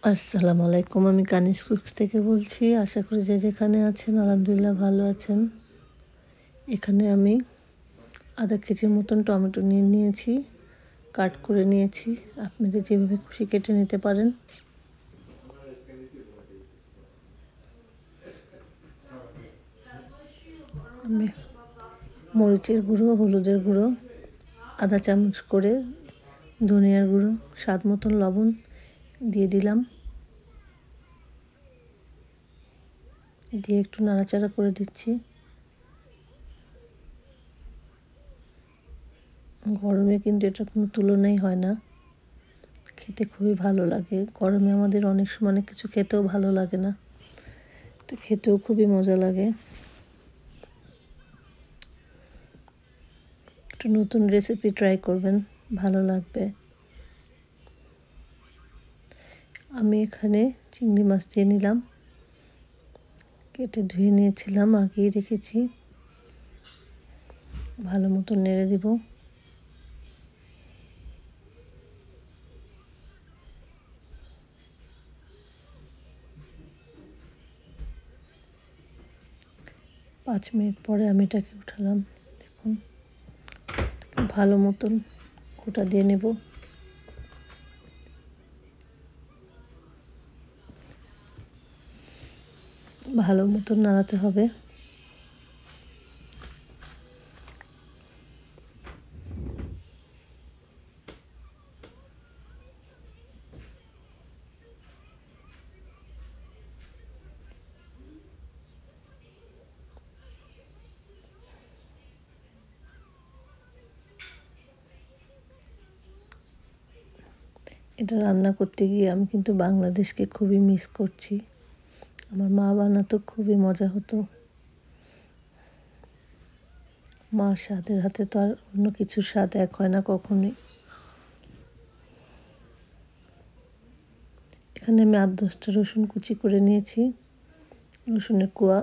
আসসালামু আলাইকুম। আমি কানিজ কুকস থেকে বলছি। আশা করি যে যেখানে আছেন আলহামদুলিল্লাহ ভালো আছেন। এখানে আমি আধা কেজির মতন টমেটো নিয়ে নিয়েছি, কাট করে নিয়েছি। আপনাদের যেভাবে খুশি কেটে নিতে পারেন। আমি মরিচের গুঁড়ো, হলুদের গুঁড়ো, আধা চামচ করে ধনিয়ার গুঁড়ো, স্বাদ মতন লবণ দিয়ে দিলাম। দিয়ে একটু নাড়াচাড়া করে দিচ্ছি। গরমে কিন্তু এটার কোনো তুলনাই হয় না, খেতে খুবই ভালো লাগে। গরমে আমাদের অনেক সময় অনেক কিছু খেতেও ভালো লাগে না, তো খেতেও খুবই মজা লাগে। একটু নতুন রেসিপি ট্রাই করবেন, ভালো লাগবে। আমি এখানে চিংড়ি মাছ দিয়ে নিলাম, কেটে ধুয়ে নিয়েছিলাম, আগেই রেখেছি। ভালো মতো নেড়ে দিব। পাঁচ মিনিট পরে আমি এটাকে উঠালাম। দেখুন, ভালো মতন কোটা দিয়ে নেব। ভালো মতন নাড়াতে হবে। এটা রান্না করতে গিয়ে আমি কিন্তু বাংলাদেশকে খুবই মিস করছি। আমার মা বানাতো, খুবই মজা হতো। মার স্বাদের হাতে তো আর অন্য কিছুর স্বাদ এক হয় না কখনোই। এখানে আমি ৮-১০টা রসুন কুচি করে নিয়েছি, রসুনের কোয়া।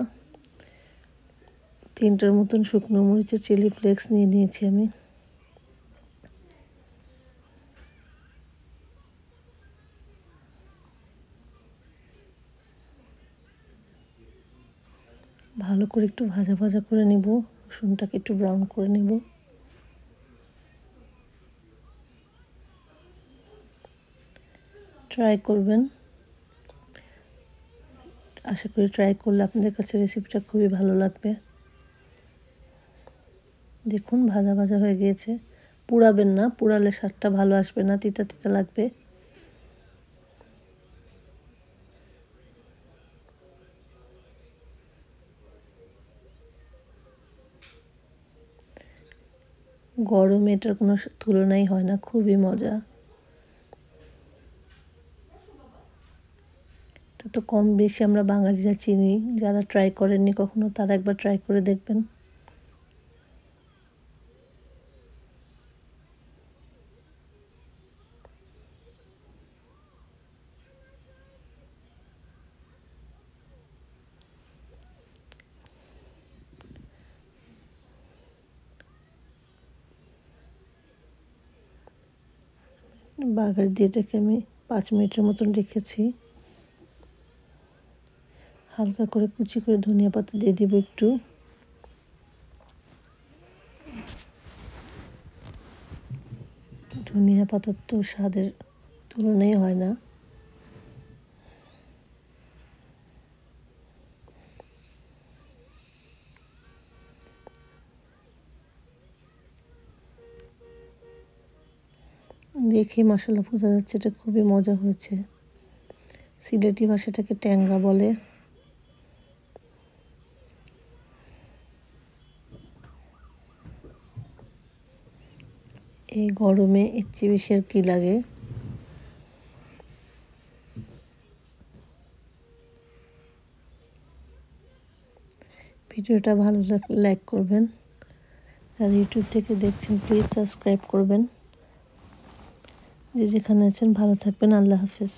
3টার মতন শুকনো মরিচের চিলি ফ্লেক্স নিয়ে নিয়েছি আমি। ভালো করে একটু ভাজা ভাজা করে নেব, রসুনটাকে একটু ব্রাউন করে নেব। ট্রাই করবেন, আশা করি ট্রাই করলে আপনাদের কাছে রেসিপিটা খুবই ভালো লাগবে। দেখুন ভাজা ভাজা হয়ে গিয়েছে। পুড়াবেন না, পুড়ালে স্বাদটা ভালো আসবে না, তিতা তিতা লাগবে। গরমে এটার কোনো তুলনাই হয় না, খুবই মজা। এটা তো কম বেশি আমরা বাঙালিরা চিনি, যারা ট্রাই করেননি কখনো তারা একবার ট্রাই করে দেখবেন। বাগার দিয়ে এটাকে আমি 5 মিনিটের মতন রেখেছি। হালকা করে কুচি করে ধনিয়া পাতা দিয়ে দিব একটু। ধনিয়া পাতার তো স্বাদের তুলনাই হয় না। দেখে মাশাআল্লাহ বোঝা যাচ্ছে এটা খুবই মজা হয়েছে। সিলেটি ভাষাটাকে ট্যাংরা বলে। এই গরমে এর চেয়ে বেশি আর কি লাগে। ভিডিওটা ভালো লাগলে লাইক করবেন, আর ইউটিউব থেকে দেখছেন প্লিজ সাবস্ক্রাইব করবেন। যে যেখানে আছেন ভালো থাকবেন। আল্লাহ হাফেজ।